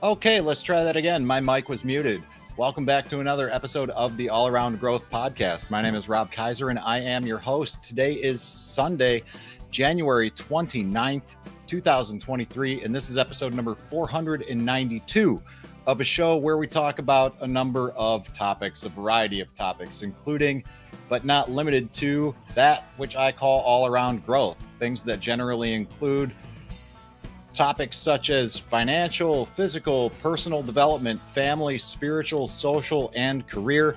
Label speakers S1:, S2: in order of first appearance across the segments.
S1: Okay, let's try that again. My mic was muted. Welcome back to another episode of the All Around Growth Podcast. My name is Rob Kaiser and I am your host. Today is Sunday, January 29th, 2023, and this is episode number 492 of a show where we talk about a number of topics, a variety of topics, including but not limited to that which I call all around growth, things that generally include topics such as financial, physical, personal development, family, spiritual, social, and career,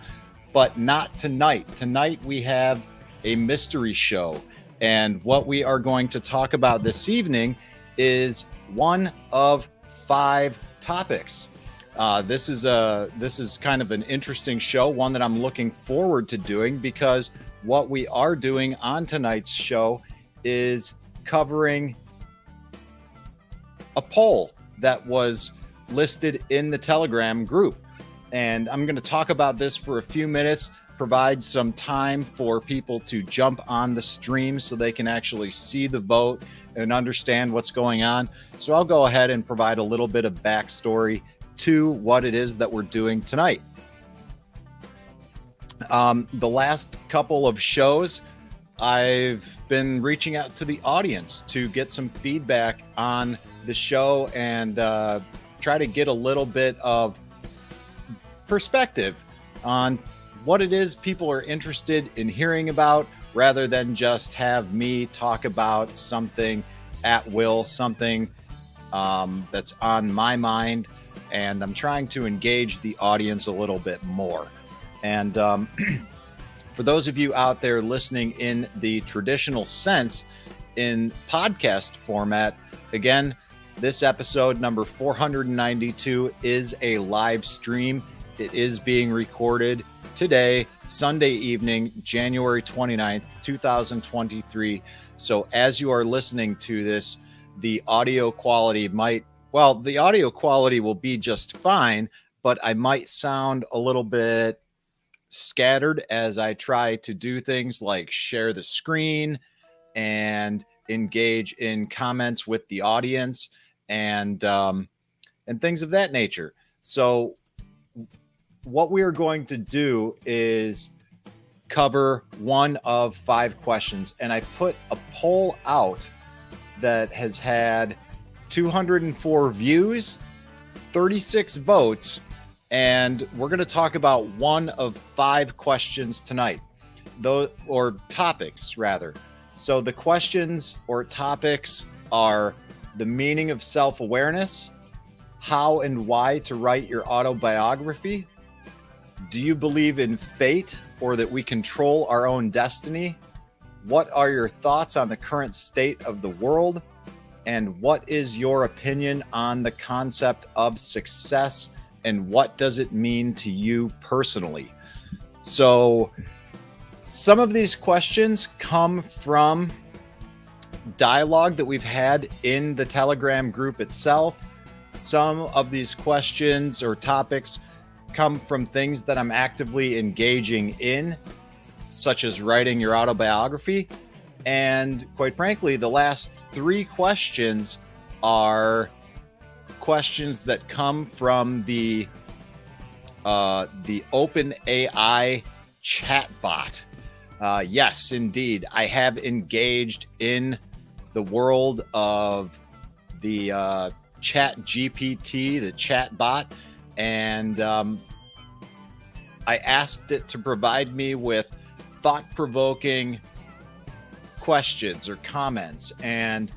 S1: but not tonight. Tonight we have a mystery show, and what we are going to talk about this evening is one of 5 topics. This is kind of an interesting show, one that I'm looking forward to doing, because what we are doing on tonight's show is covering a poll that was listed in the Telegram group. And I'm going to talk about this for a few minutes, provide some time for people to jump on the stream so they can actually see the vote and understand what's going on. So I'll go ahead and provide a little bit of backstory to what it is that we're doing tonight. The last couple of shows, I've been reaching out to the audience to get some feedback on the show and try to get a little bit of perspective on what it is people are interested in hearing about, rather than just have me talk about something at will, something that's on my mind. And I'm trying to engage the audience a little bit more. And for those of you out there listening in the traditional sense, in podcast format, again, this episode number 492 is a live stream. It is being recorded today, Sunday evening, January 29th, 2023. So as you are listening to this, the audio quality the audio quality will be just fine, but I might sound a little bit scattered as I try to do things like share the screen and engage in comments with the audience and things of that nature. So what we are going to do is cover one of 5 questions, and I put a poll out that has had 204 views, 36 votes, and we're going to talk about one of 5 questions tonight, or topics rather. So the questions or topics are the meaning of self-awareness, how and why to write your autobiography, do you believe in fate or that we control our own destiny, what are your thoughts on the current state of the world, and what is your opinion on the concept of success, and what does it mean to you personally? So some of these questions come from dialogue that we've had in the Telegram group itself. Some of these questions or topics come from things that I'm actively engaging in, such as writing your autobiography. And quite frankly, the last 3 questions are questions that come from the OpenAI chatbot. Yes, indeed. I have engaged in the world of the Chat GPT, the chatbot, and I asked it to provide me with thought-provoking questions or comments, and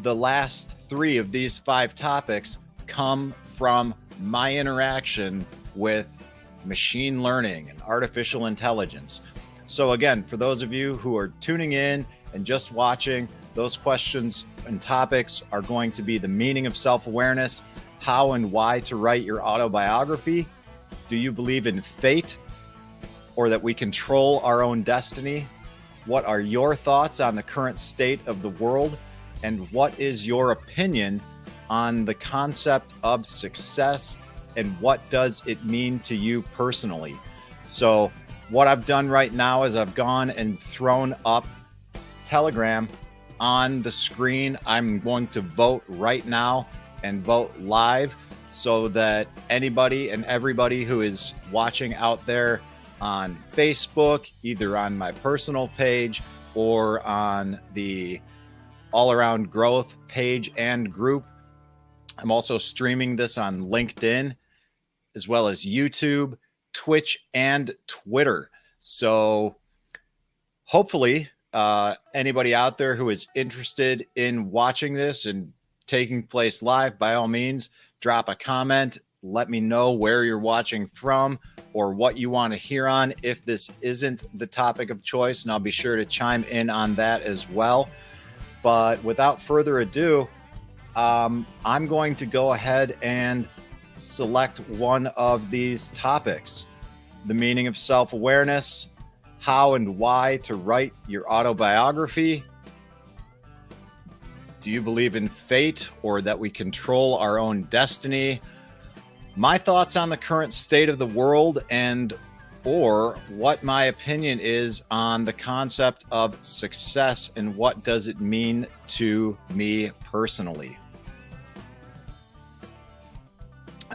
S1: the last 3 of these 5 topics come from my interaction with machine learning and artificial intelligence. So again, for those of you who are tuning in and just watching, those questions and topics are going to be the meaning of self-awareness, how and why to write your autobiography, do you believe in fate or that we control our own destiny, what are your thoughts on the current state of the world, and what is your opinion on the concept of success, and what does it mean to you personally? So what I've done right now is I've gone and thrown up Telegram on the screen. I'm going to vote right now and vote live so that anybody and everybody who is watching out there on Facebook, either on my personal page or on the All Around Growth page and group. I'm also streaming this on LinkedIn, as well as YouTube, Twitch, and Twitter. So hopefully anybody out there who is interested in watching this and taking place live, by all means, drop a comment. Let me know where you're watching from or what you want to hear on if this isn't the topic of choice, and I'll be sure to chime in on that as well. But without further ado, I'm going to go ahead and select one of these topics: the meaning of self-awareness, how and why to write your autobiography, do you believe in fate or that we control our own destiny, my thoughts on the current state of the world, and or what my opinion is on the concept of success and what does it mean to me personally.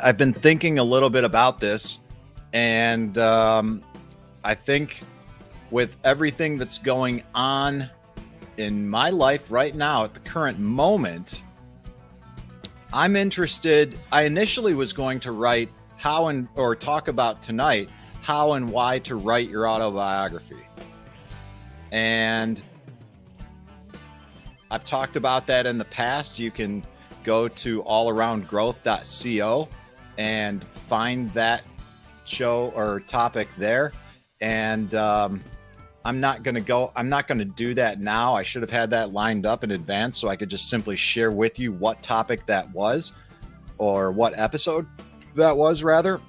S1: I've been thinking a little bit about this, and I think with everything that's going on in my life right now at the current moment, I'm interested. I initially was going to write talk about tonight how and why to write your autobiography. And I've talked about that in the past. You can go to allaroundgrowth.co and find that show or topic there. And I'm not going to do that now. I should have had that lined up in advance so I could just simply share with you what topic that was, or what episode that was rather.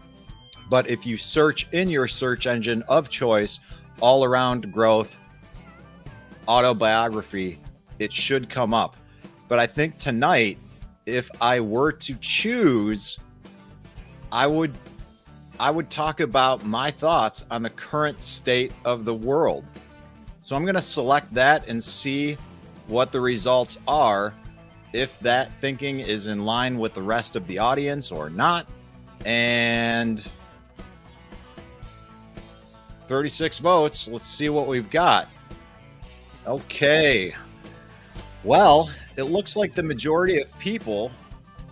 S1: But if you search in your search engine of choice, All Around Growth Autobiography, it should come up. But I think tonight, if I were to choose, I would talk about my thoughts on the current state of the world. So I'm going to select that and see what the results are, if that thinking is in line with the rest of the audience or not. And 36 votes. Let's see what we've got. Okay. Well, it looks like the majority of people,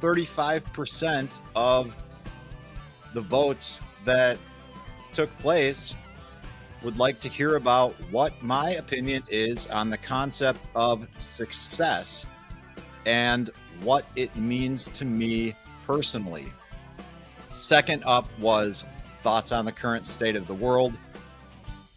S1: 35% of the votes that took place, would like to hear about what my opinion is on the concept of success and what it means to me personally. Second up was thoughts on the current state of the world.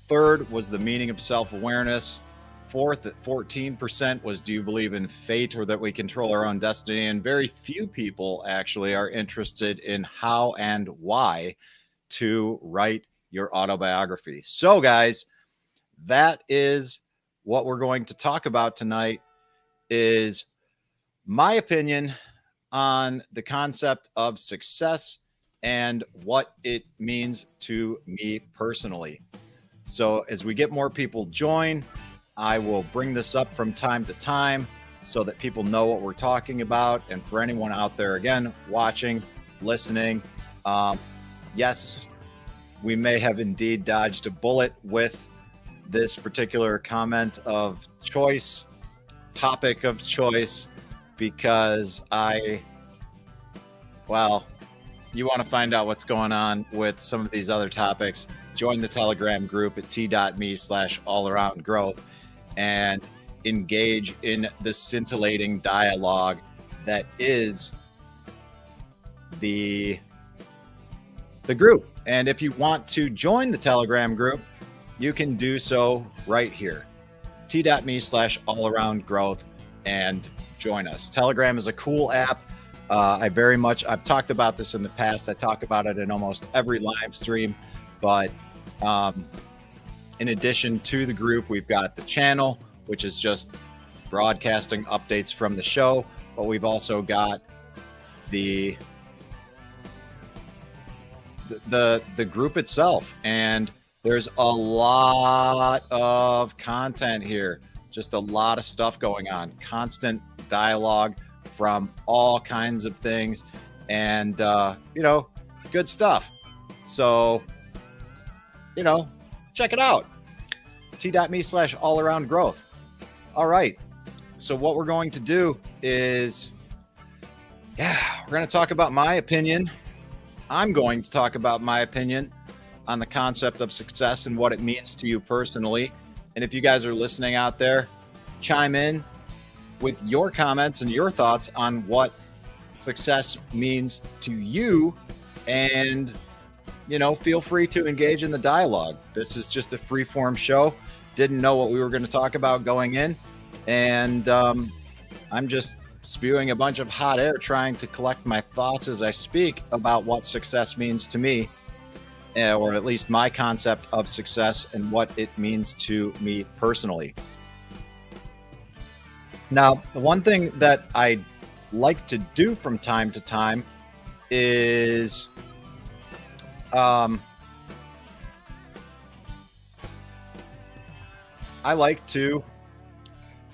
S1: Third was the meaning of self-awareness. Fourth, at 14%, was do you believe in fate or that we control our own destiny? And very few people actually are interested in how and why to write your autobiography. So guys, that is what we're going to talk about tonight, is my opinion on the concept of success and what it means to me personally. So as we get more people join, I will bring this up from time to time so that people know what we're talking about. And for anyone out there, again, watching, listening, yes, we may have indeed dodged a bullet with this particular comment of choice, topic of choice, because you want to find out what's going on with some of these other topics, join the Telegram group at t.me/allaroundgrowth and engage in the scintillating dialogue that is the group. And if you want to join the Telegram group, you can do so right here, t.me/allaroundgrowth, and join us. Telegram is a cool app. I've talked about this in the past. I talk about it in almost every live stream, but in addition to the group, we've got the channel, which is just broadcasting updates from the show, but we've also got the group itself, and there's a lot of content here, just a lot of stuff going on, constant dialogue from all kinds of things. and, good stuff. So, check it out. T.me/all around growth. All right. So what we're going to do is, we're going to talk about my opinion. I'm going to talk about my opinion on the concept of success and what it means to you personally. And if you guys are listening out there, chime in with your comments and your thoughts on what success means to you. And, feel free to engage in the dialogue. This is just a free form show. Didn't know what we were going to talk about going in. And I'm just spewing a bunch of hot air, trying to collect my thoughts as I speak about what success means to me, or at least my concept of success and what it means to me personally. Now, the one thing that I like to do from time to time is I like to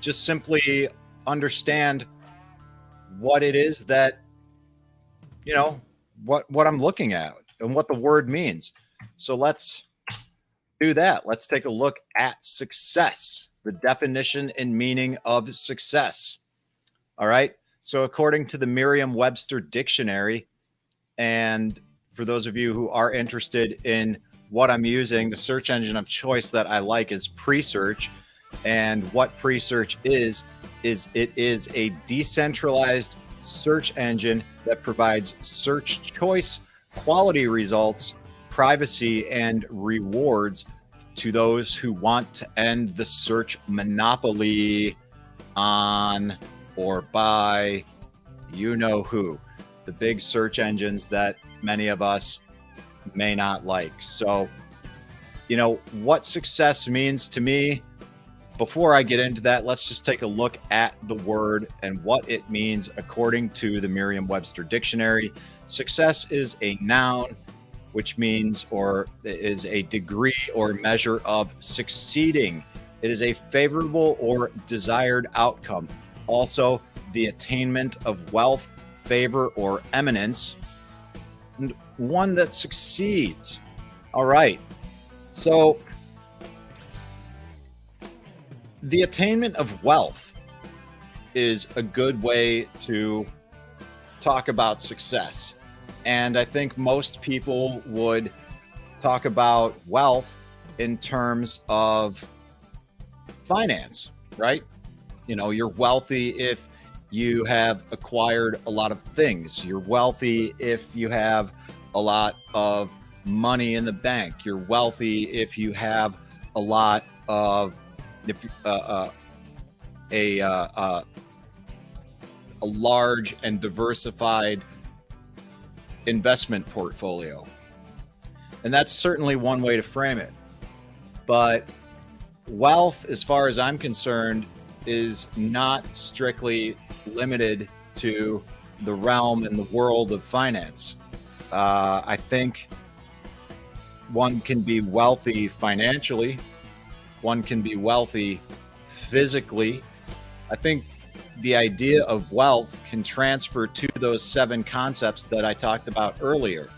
S1: just simply understand what it is that, what I'm looking at and what the word means. So let's do that. Let's take a look at success, the definition and meaning of success. All right. So according to the Merriam-Webster dictionary, and for those of you who are interested in what I'm using, the search engine of choice that I like is Presearch. And what Presearch is it is a decentralized search engine that provides search choice, quality results, privacy, and rewards to those who want to end the search monopoly on or by who, the big search engines that many of us may not like. So, what success means to me. Before I get into that, let's just take a look at the word and what it means according to the Merriam-Webster dictionary. Success is a noun, which means or is a degree or measure of succeeding. It is a favorable or desired outcome. Also, the attainment of wealth, favor, or eminence, and one that succeeds. All right. So, the attainment of wealth is a good way to talk about success. And I think most people would talk about wealth in terms of finance, right? You're wealthy if you have acquired a lot of things. You're wealthy if you have a lot of money in the bank. You're wealthy if you have a lot of a large and diversified investment portfolio. And that's certainly one way to frame it. But wealth, as far as I'm concerned, is not strictly limited to the realm and the world of finance. I think one can be wealthy financially. One can be wealthy physically. I think the idea of wealth can transfer to those 7 concepts that I talked about earlier: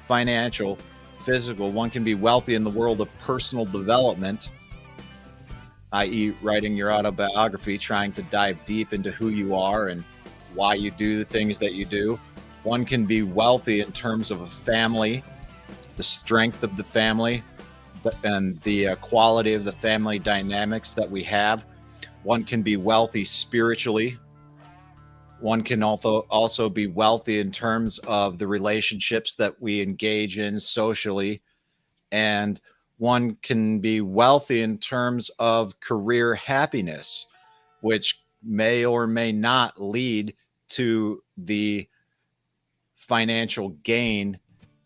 S1: financial, physical. One can be wealthy in the world of personal development, i.e., writing your autobiography, trying to dive deep into who you are and why you do the things that you do. One can be wealthy in terms of a family, the strength of the family, and the quality of the family dynamics that we have. One can be wealthy spiritually. One can also be wealthy in terms of the relationships that we engage in socially. And one can be wealthy in terms of career happiness, which may or may not lead to the financial gain,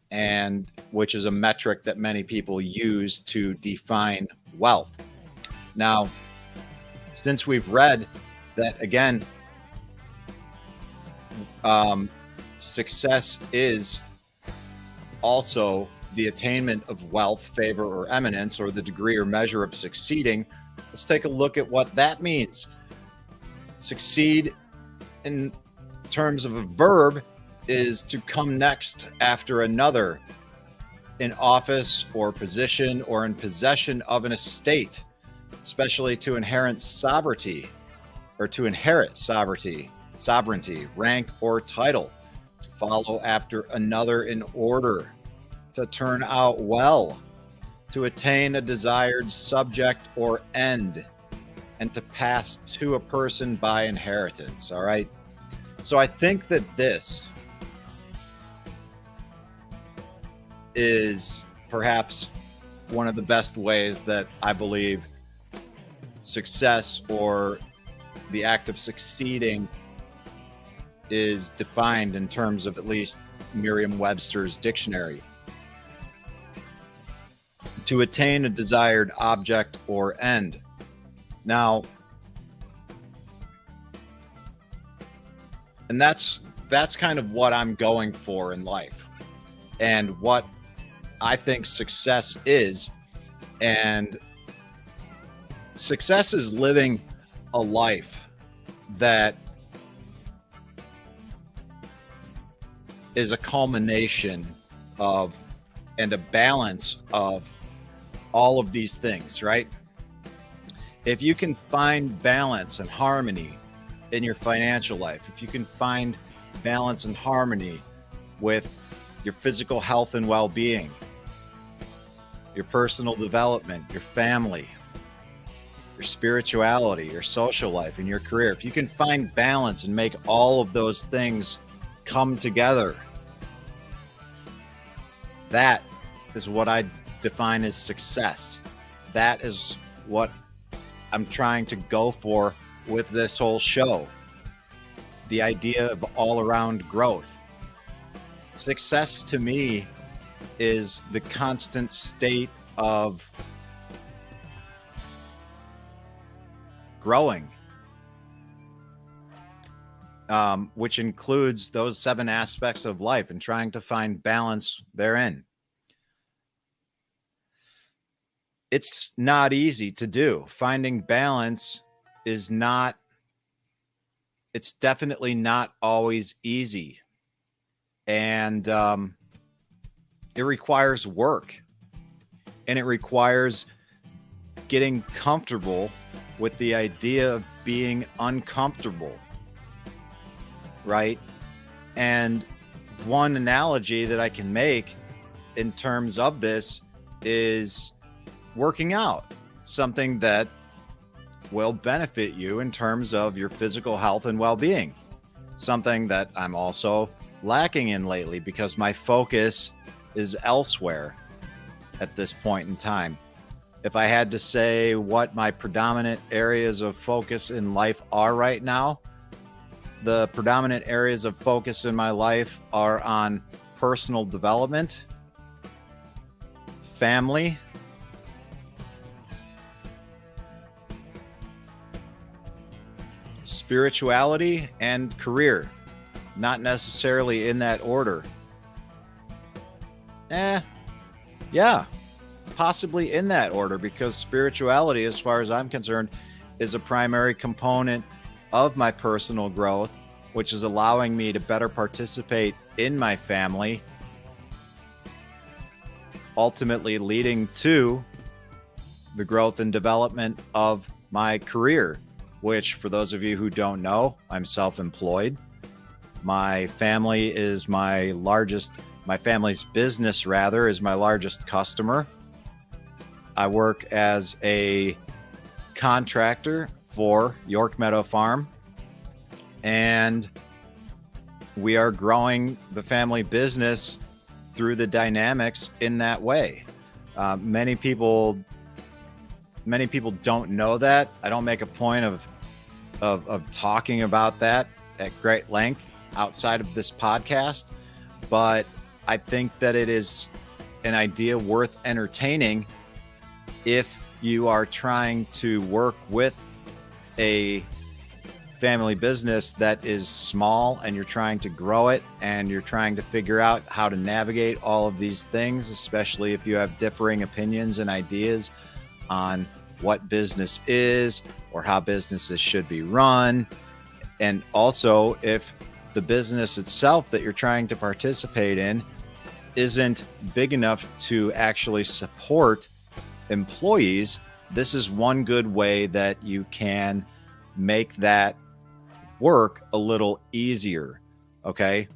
S1: and which is a metric that many people use to define wealth. Now, since we've read that, again, success is also the attainment of wealth, favor, or eminence, or the degree or measure of succeeding, let's take a look at what that means. Succeed, in terms of a verb, is to come next after another in office or position or in possession of an estate, especially to inherit sovereignty, rank, or title, to follow after another in order, to turn out well, to attain a desired subject or end, and to pass to a person by inheritance. All right. So I think that this is perhaps one of the best ways that I believe success, or the act of succeeding, is defined in terms of at least Merriam-Webster's dictionary. To attain a desired object or end. Now, and that's kind of what I'm going for in life, and what I think success is. And success is living a life that is a culmination of and a balance of all of these things, right? If you can find balance and harmony in your financial life, if you can find balance and harmony with your physical health and well-being, your personal development, your family, your spirituality, your social life, and your career, if you can find balance and make all of those things come together, that is what I define as success. That is what I'm trying to go for with this whole show. The idea of all-around growth. Success to me is the constant state of growing, which includes those 7 aspects of life and trying to find balance therein. It's not easy to do. Finding balance is not, it's definitely not always easy. And it requires work, and it requires getting comfortable with the idea of being uncomfortable, right? And one analogy that I can make in terms of this is working out, something that will benefit you in terms of your physical health and well-being, something that I'm also lacking in lately because my focus is elsewhere at this point in time. If I had to say what my predominant areas of focus in life are right now, the predominant areas of focus in my life are on personal development, family, spirituality, and career. Not necessarily in that order. Yeah, possibly in that order, because spirituality, as far as I'm concerned, is a primary component of my personal growth, which is allowing me to better participate in my family, ultimately leading to the growth and development of my career, which, for those of you who don't know, I'm self-employed. My family is my family's business rather is my largest customer. I work as a contractor for York Meadow Farm, and we are growing the family business through the dynamics in that way. Many people don't know that. I don't make a point of talking about that at great length outside of this podcast, but I think that it is an idea worth entertaining if you are trying to work with a family business that is small and you're trying to grow it and you're trying to figure out how to navigate all of these things, especially if you have differing opinions and ideas on what business is or how businesses should be run. And also, if the business itself that you're trying to participate in isn't big enough to actually support employees, this is one good way that you can make that work a little easier. Okay.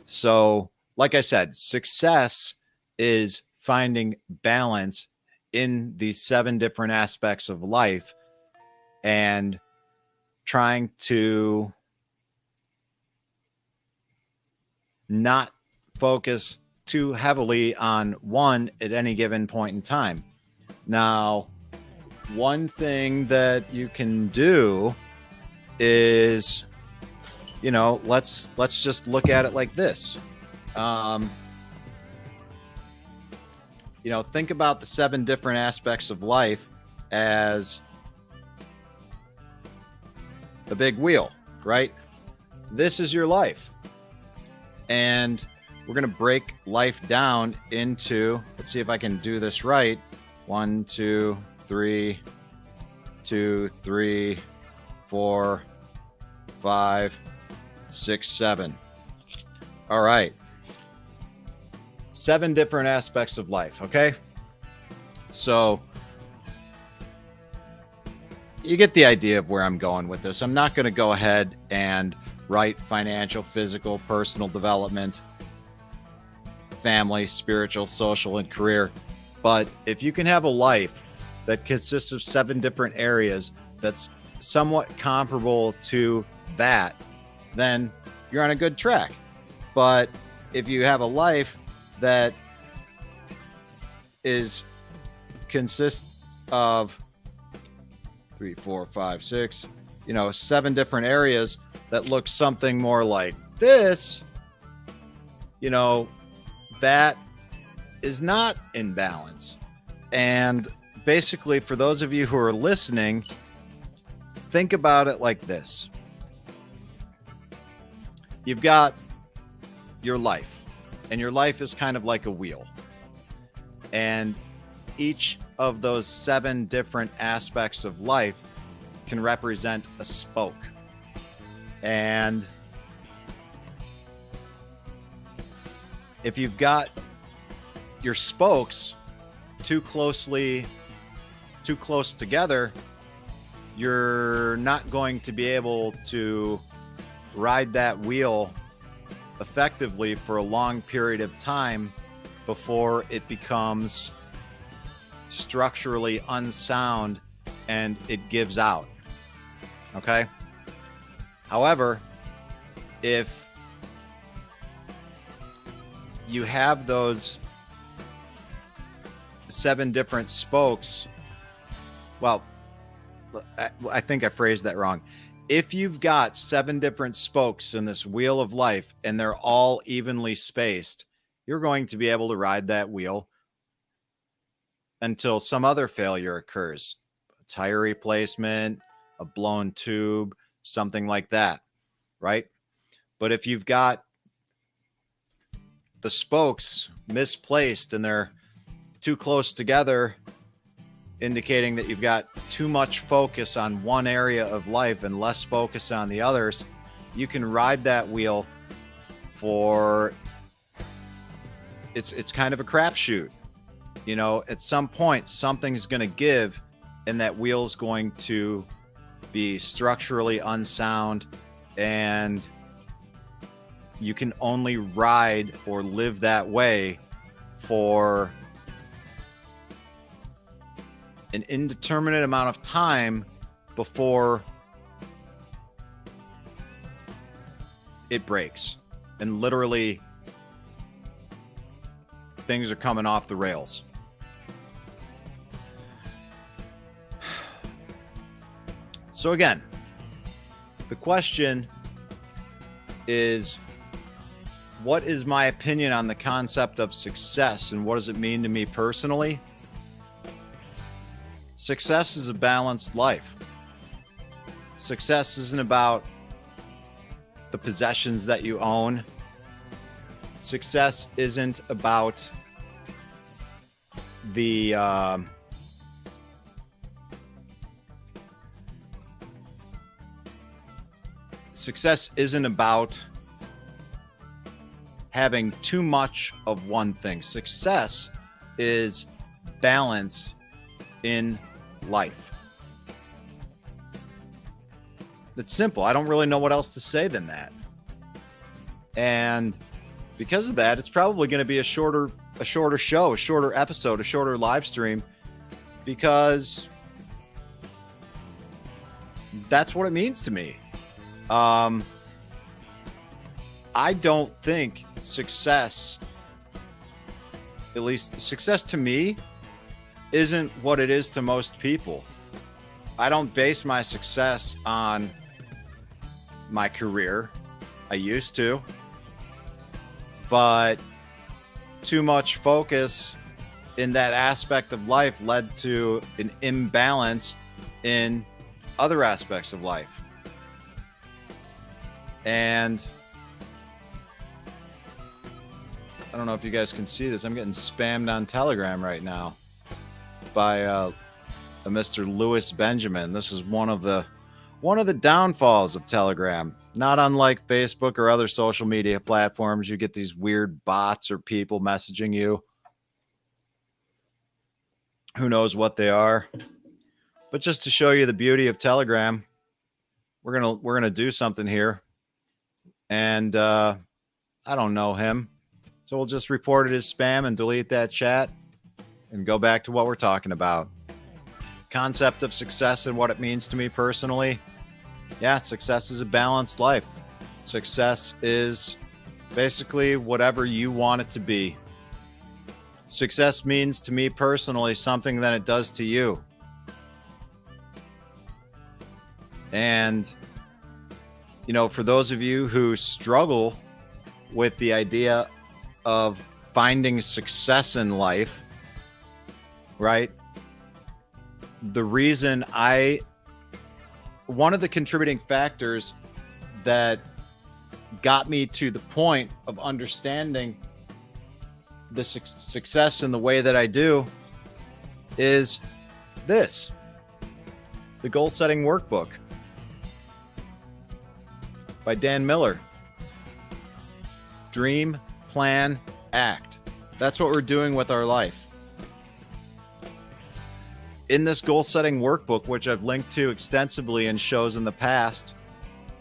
S1: So, like I said, success is finding balance in these 7 different aspects of life and trying to not focus too heavily on one at any given point in time. Now, one thing that you can do is, let's just look at it like this. Think about the 7 different aspects of life as a big wheel, right? This is your life. And we're going to break life down into, let's see if I can do this right. 1, 2, 3, 2, 3, 4, 5, 6, 7. All right. 7 different aspects of life. Okay. So you get the idea of where I'm going with this. I'm not going to go ahead and write financial, physical, personal development, family, spiritual, social, and career. But if you can have a life that consists of 7 different areas that's somewhat comparable to that, then you're on a good track. But if you have a life that consists of 3, 4, 5, 6, 7 different areas that look something more like this, that is not in balance. And basically, for those of you who are listening, think about it like this. You've got your life, and your life is kind of like a wheel. And each of those 7 different aspects of life can represent a spoke. And if you've got your spokes too close together, you're not going to be able to ride that wheel effectively for a long period of time before it becomes structurally unsound and it gives out. Okay? However, if you have those 7 different spokes, well, I think I phrased that wrong. If you've got 7 different spokes in this wheel of life and they're all evenly spaced, you're going to be able to ride that wheel until some other failure occurs. A tire replacement, a blown tube, something like that, right? But if you've got the spokes misplaced and they're too close together, indicating that you've got too much focus on one area of life and less focus on the others, you can ride that wheel for it's kind of a crapshoot. At some point something's going to give and that wheel's going to be structurally unsound, and you can only ride or live that way for an indeterminate amount of time before it breaks. And literally, things are coming off the rails. So again, the question is, what is my opinion on the concept of success and what does it mean to me personally? Success is a balanced life. Success isn't about the possessions that you own. Success isn't about the success isn't about having too much of one thing. Success is balance in life. It's simple. I don't really know what else to say than that. And because of that, it's probably going to be a shorter show, a shorter episode, a shorter live stream, because that's what it means to me. I don't think success, at least success to me, isn't what it is to most people. I don't base my success on my career. I used to. But too much focus in that aspect of life led to an imbalance in other aspects of life. And I don't know if you guys can see this. I'm getting spammed on Telegram right now by a Mr. Louis Benjamin. This is one of the downfalls of Telegram. Not unlike Facebook or other social media platforms, you get these weird bots or people messaging you. Who knows what they are? But just to show you the beauty of Telegram, we're gonna do something here. And I don't know him, so we'll just report it as spam and delete that chat and go back to what we're talking about. Concept of success and what it means to me personally. Yeah, success is a balanced life. Success is basically whatever you want it to be. Success means to me personally something that it does to you. And, you know, for those of you who struggle with the idea of finding success in life, right? One of the contributing factors that got me to the point of understanding the success in the way that I do is this, the Goal Setting Workbook by Dan Miller. Dream, plan, act. That's what we're doing with our life. In this goal setting workbook, which I've linked to extensively in shows in the past,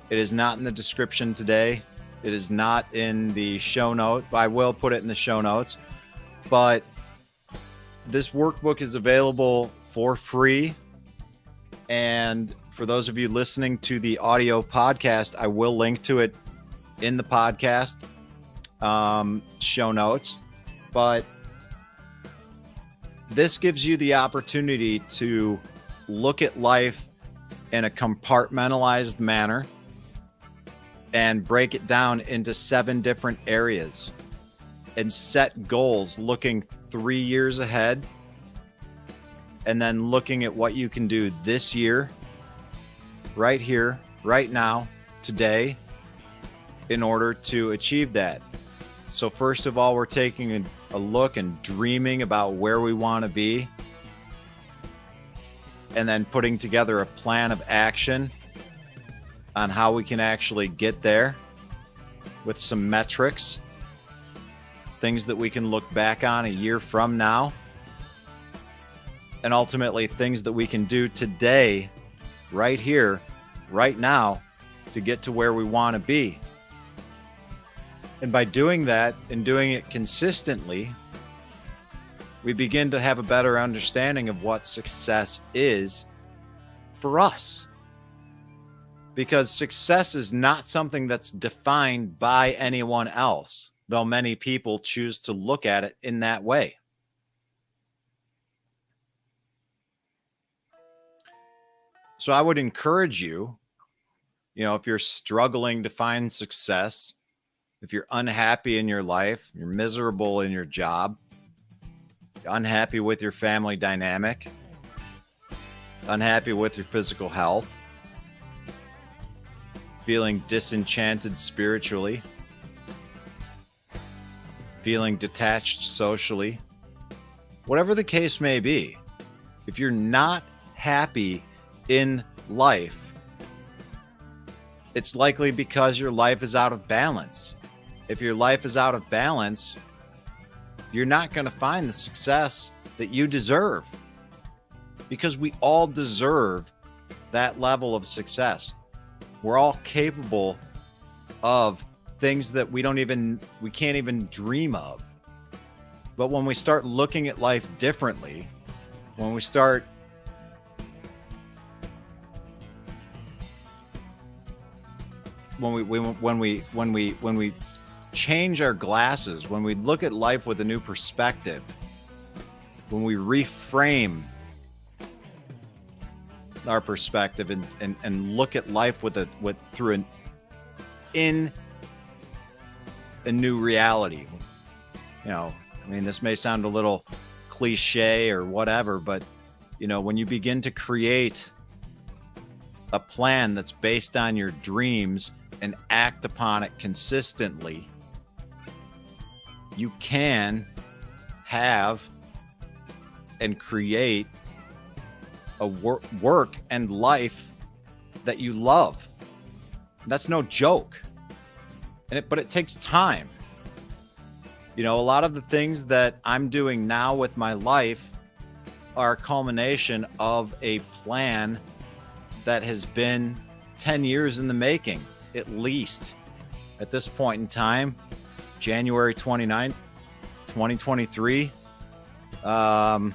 S1: it is not in the description today. It is not in the show note. I will put it in the show notes. But this workbook is available for free. And for those of you listening to the audio podcast, I will link to it in the podcast show notes. But this gives you the opportunity to look at life in a compartmentalized manner and break it down into 7 different areas and set goals looking 3 years ahead, and then looking at what you can do this year, right here, right now, today, in order to achieve that. So first of all, we're taking a look and dreaming about where we want to be, and then putting together a plan of action on how we can actually get there with some metrics, things that we can look back on a year from now, and ultimately things that we can do today, right here, right now, to get to where we want to be. And by doing that and doing it consistently, we begin to have a better understanding of what success is for us. Because success is not something that's defined by anyone else, though many people choose to look at it in that way. So I would encourage you, if you're struggling to find success, if you're unhappy in your life, you're miserable in your job, you're unhappy with your family dynamic, unhappy with your physical health, feeling disenchanted spiritually, feeling detached socially, whatever the case may be, if you're not happy in life, it's likely because your life is out of balance. if your life is out of balance, you're not going to find the success that you deserve, because we all deserve that level of success. We're all capable of things that we can't even dream of. But when we start looking at life differently, when we start when we change our glasses, when we look at life with a new perspective, when we reframe our perspective and look at life through a new reality. This may sound a little cliche or whatever, but when you begin to create a plan that's based on your dreams and act upon it consistently, you can have and create a work and life that you love. That's no joke. But it takes time. A lot of the things that I'm doing now with my life are a culmination of a plan that has been 10 years in the making, at least. At this point in time, January 29th, 2023. 10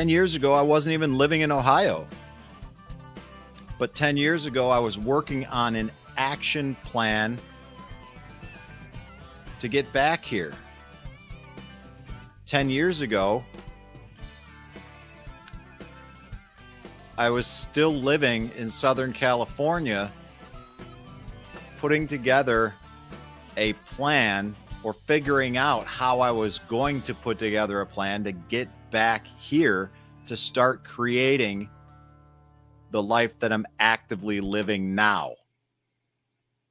S1: years ago, I wasn't even living in Ohio. But 10 years ago, I was working on an action plan to get back here. 10 years ago, I was still living in Southern California, putting together a plan or figuring out how I was going to put together a plan to get back here to start creating the life that I'm actively living now.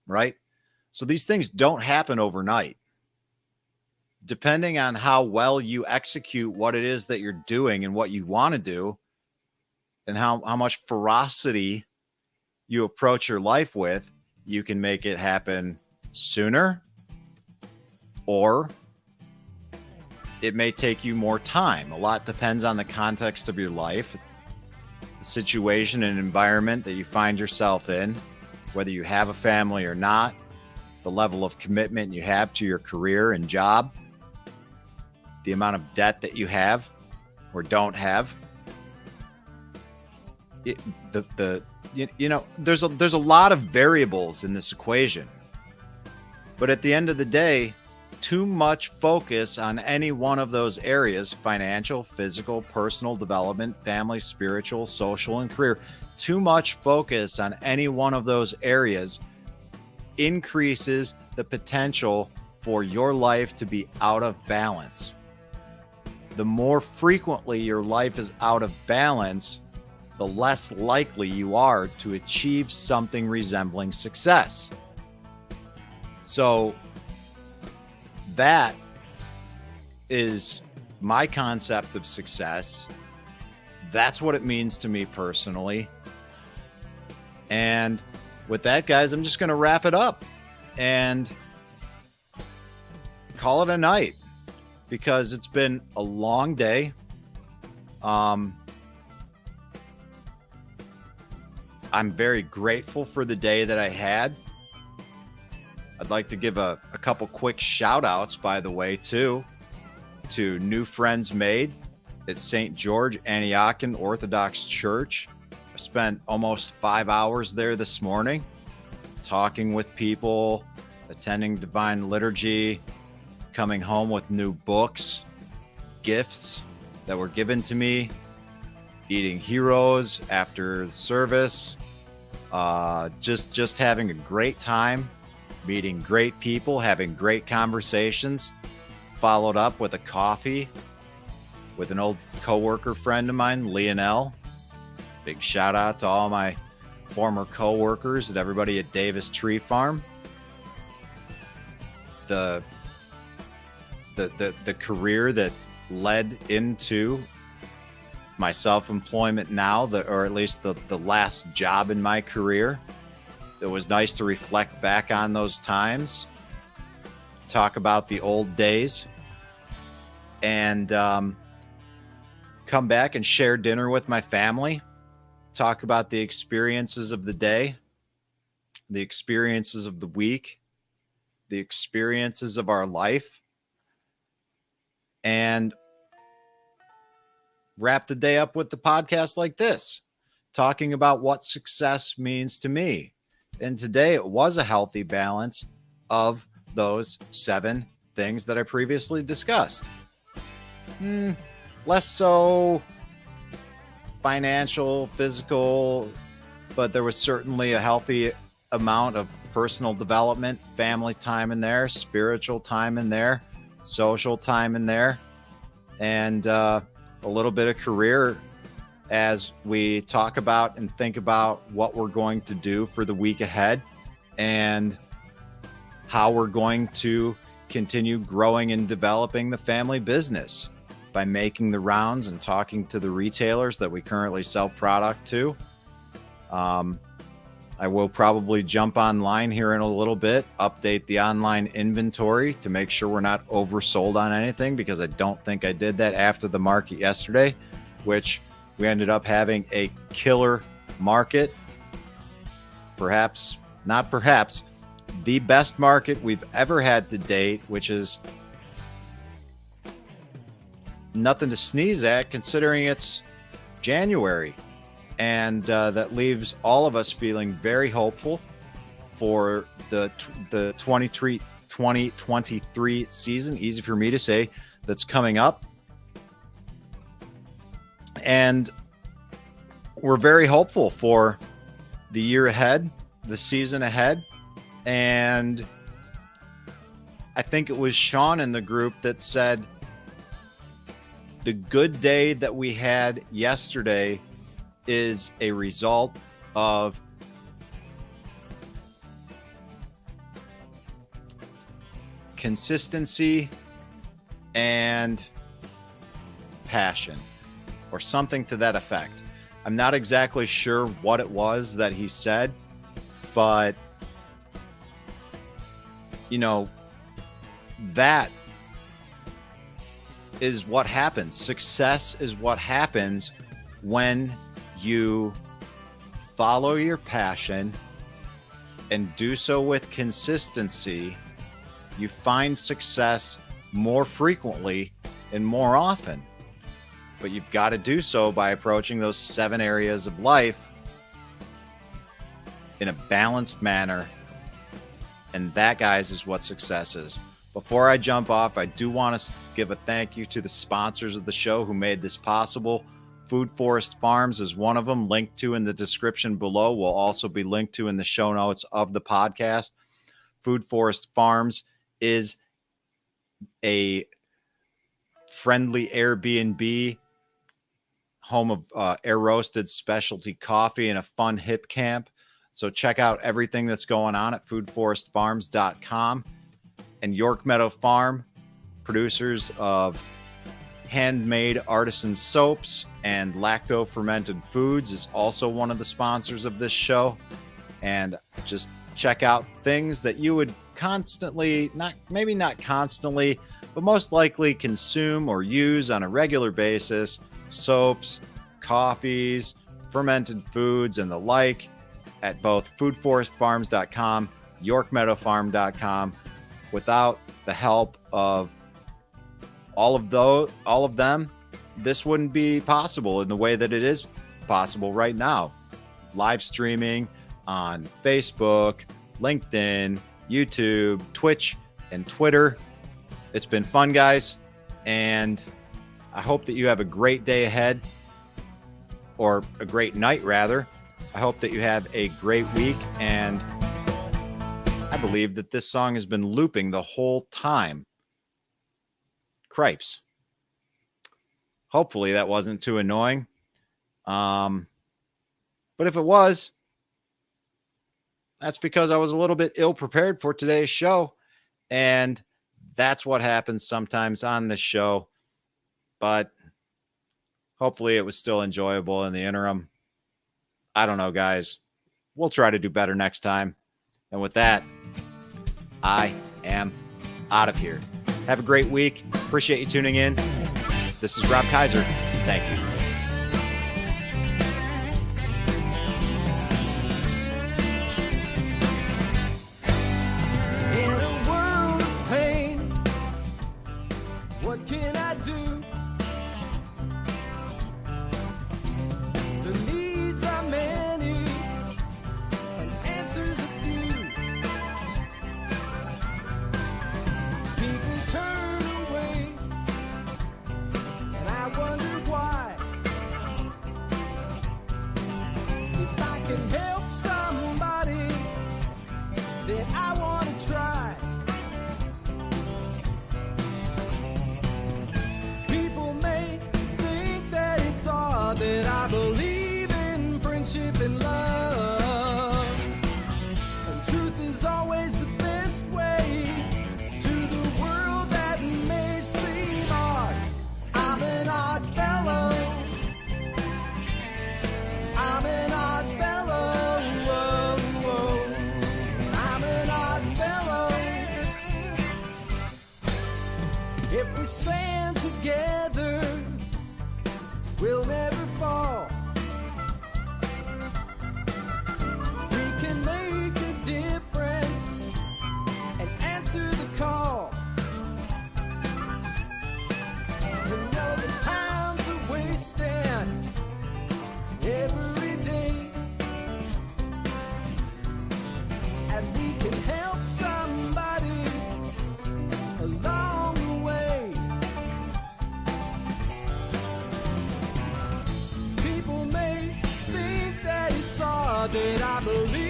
S1: Right? So these things don't happen overnight. Depending on how well you execute what it is that you're doing and what you want to do, and how much ferocity you approach your life with, you can make it happen sooner, or it may take you more time. A lot depends on the context of your life, the situation and environment that you find yourself in, whether you have a family or not, the level of commitment you have to your career and job, the amount of debt that you have or don't have. There's a lot of variables in this equation. But at the end of the day, too much focus on any one of those areas, financial, physical, personal development, family, spiritual, social, and career, too much focus on any one of those areas increases the potential for your life to be out of balance. The more frequently your life is out of balance, the less likely you are to achieve something resembling success. So that is my concept of success. That's what it means to me personally. And with that, guys, I'm just going to wrap it up and call it a night, because it's been a long day. I'm very grateful for the day that I had. I'd like to give a couple quick shout outs, by the way, too, to new friends made at St. George Antiochian Orthodox Church. I spent almost 5 hours there this morning, talking with people, attending Divine Liturgy, coming home with new books, gifts that were given to me, eating heroes after the service, just having a great time, meeting great people, having great conversations, followed up with a coffee with an old coworker friend of mine, Lionel. Big shout out to all my former coworkers and everybody at Davis Tree Farm. The career that led into my self-employment now, or at least the last job in my career It was nice to reflect back on those times, talk about the old days, and come back and share dinner with my family, talk about the experiences of the day, the experiences of the week, the experiences of our life, and wrap the day up with the podcast like this, talking about what success means to me. And today it was a healthy balance of those 7 things that I previously discussed. Less so financial, physical, but there was certainly a healthy amount of personal development, family time in there, spiritual time in there, social time in there, and a little bit of career as we talk about and think about what we're going to do for the week ahead and how we're going to continue growing and developing the family business by making the rounds and talking to the retailers that we currently sell product to. I will probably jump online here in a little bit, update the online inventory to make sure we're not oversold on anything, because I don't think I did that after the market yesterday, which we ended up having a killer market. Perhaps, not perhaps, the best market we've ever had to date, which is nothing to sneeze at considering it's January. And that leaves all of us feeling very hopeful for the 2023 season, easy for me to say, that's coming up. And we're very hopeful for the year ahead, the season ahead. And I think it was Sean in the group that said the good day that we had yesterday is a result of consistency and passion, or something to that effect. I'm not exactly sure what it was that he said, but you know, that is what happens. Success is what happens when you follow your passion and do so with consistency. You find success more frequently and more often, but you've got to do so by approaching those 7 areas of life in a balanced manner. And that, guys, is what success is. Before I jump off, I do want to give a thank you to the sponsors of the show who made this possible. Food Forest Farms is one of them, linked to in the description below. Will also be linked to in the show notes of the podcast. Food Forest Farms is a friendly Airbnb, home of air roasted specialty coffee and a fun hip camp. So check out everything that's going on at foodforestfarms.com. And York Meadow Farm, producers of handmade artisan soaps and lacto fermented foods, is also one of the sponsors of this show. And just check out things that you would constantly, maybe not constantly, but most likely consume or use on a regular basis: soaps, coffees, fermented foods, and the like, at both foodforestfarms.com, yorkmeadowfarm.com. Without the help of all of them, this wouldn't be possible in the way that it is possible right now. Live streaming on Facebook, LinkedIn, YouTube, Twitch, and Twitter. It's been fun, guys, and I hope that you have a great day ahead, or a great night, rather. I hope that you have a great week, and I believe that this song has been looping the whole time. Cripes. Hopefully that wasn't too annoying. But if it was, that's because I was a little bit ill prepared for today's show. And that's what happens sometimes on this show. But hopefully it was still enjoyable in the interim. I don't know, guys. We'll try to do better next time. And with that, I am out of here. Have a great week. Appreciate you tuning in. This is Rob Kaiser. Thank you.
S2: In a world of pain, what can I do? The needs are many and answers a few. People turn away and I wonder why. If I can help somebody, then I want to try. People may think that it's odd that I believe in friendship and love. And truth is always the best way to the world that may seem odd. I'm an odd fellow. I'm an odd fellow. I'm an odd fellow. If we stand together, we'll never fall. We can make a difference and answer the call. You know the times are wasting every day, and we can help somebody along the way. People may think that it's odd that I believe